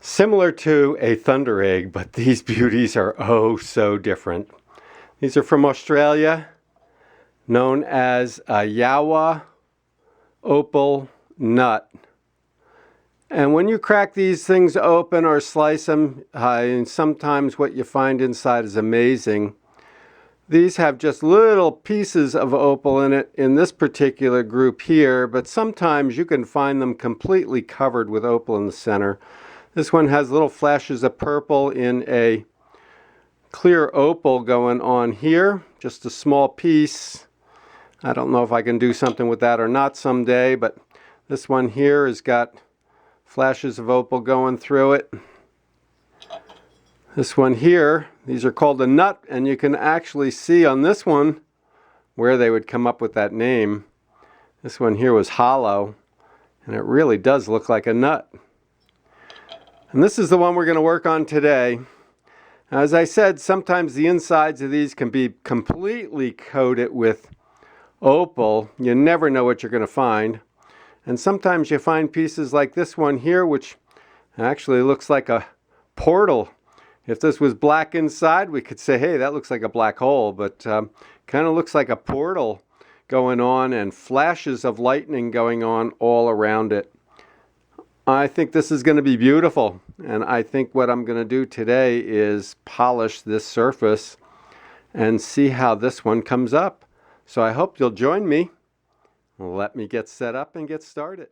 Similar to a thunder egg, but these beauties are oh so different. These are from Australia, known as a Yowah opal nut. And when you crack these things open or slice them, sometimes what you find inside is amazing. These have just little pieces of opal in it in this particular group here, but sometimes you can find them completely covered with opal in the center. This one has little flashes of purple in a clear opal going on here, just a small piece. I don't know if I can do something with that or not someday, but this one here has got flashes of opal going through it. This one here, these are called a nut, and you can actually see on this one where they would come up with that name. This one here was hollow, and it really does look like a nut. And this is the one we're going to work on today. As I said, sometimes the insides of these can be completely coated with opal. You never know what you're going to find. And sometimes you find pieces like this one here, which actually looks like a portal. If this was black inside, we could say, hey, that looks like a black hole, but kind of looks like a portal going on and flashes of lightning going on all around it. I think this is going to be beautiful, and I think what I'm going to do today is polish this surface and see how this one comes up. So I hope you'll join me. Let me get set up and get started.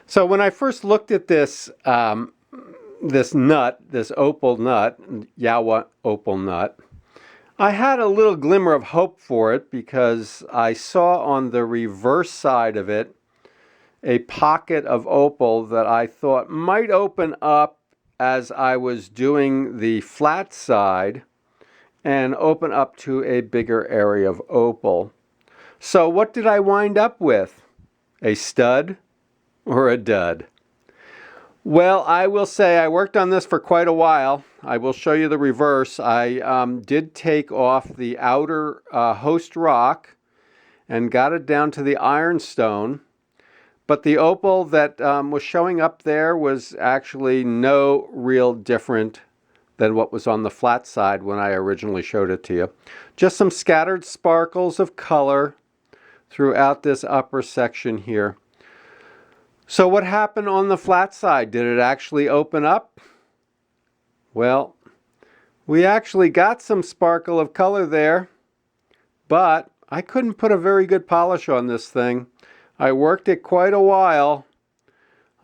So when I first looked at this nut, this opal nut, Yowah opal nut, I had a little glimmer of hope for it because I saw on the reverse side of it a pocket of opal that I thought might open up as I was doing the flat side and open up to a bigger area of opal. So what did I wind up with? A stud or a dud? Well, I will say I worked on this for quite a while. I will show you the reverse. I did take off the outer host rock and got it down to the ironstone. But the opal that was showing up there was actually no real different than what was on the flat side when I originally showed it to you. Just some scattered sparkles of color throughout this upper section here. So what happened on the flat side? Did it actually open up? Well, we actually got some sparkle of color there, but I couldn't put a very good polish on this thing. I worked it quite a while.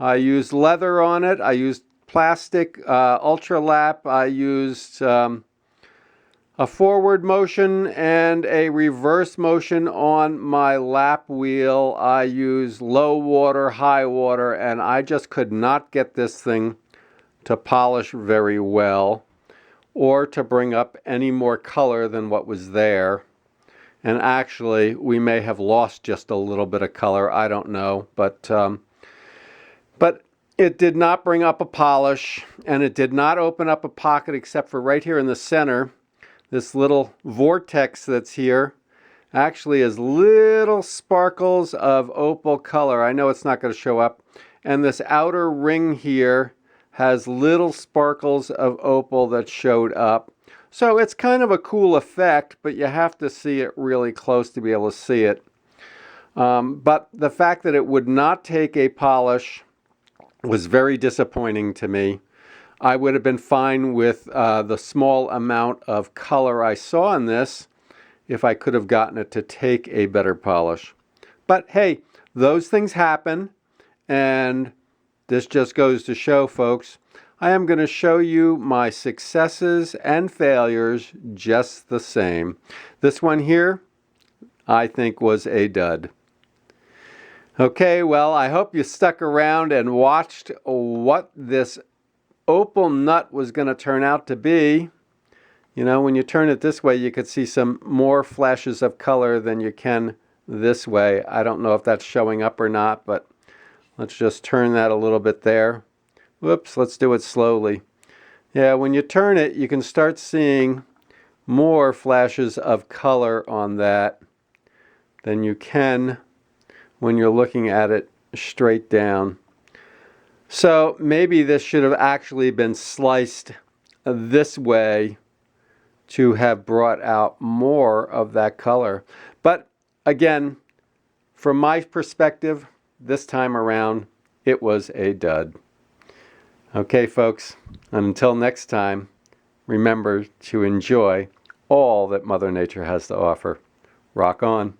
I used leather on it. I used plastic ultra lap. I used a forward motion and a reverse motion on my lap wheel. I used low water, high water, and I just could not get this thing to polish very well or to bring up any more color than what was there. And actually, we may have lost just a little bit of color. I don't know. But It did not bring up a polish, and it did not open up a pocket except for right here in the center. This little vortex that's here actually is little sparkles of opal color. I know it's not going to show up. And this outer ring here has little sparkles of opal that showed up. So it's kind of a cool effect, but you have to see it really close to be able to see it. But the fact that it would not take a polish was very disappointing to me. I would have been fine with the small amount of color I saw in this if I could have gotten it to take a better polish. But hey, those things happen, and this just goes to show, folks, I am going to show you my successes and failures just the same. This one here, I think, was a dud. Okay, well, I hope you stuck around and watched what this opal nut was going to turn out to be. You know, when you turn it this way, you could see some more flashes of color than you can this way. I don't know if that's showing up or not, but let's just turn that a little bit there. Whoops, let's do it slowly. Yeah, when you turn it, you can start seeing more flashes of color on that than you can when you're looking at it straight down. So maybe this should have actually been sliced this way to have brought out more of that color. But again, from my perspective, this time around, it was a dud. Okay, folks, until next time, remember to enjoy all that Mother Nature has to offer. Rock on.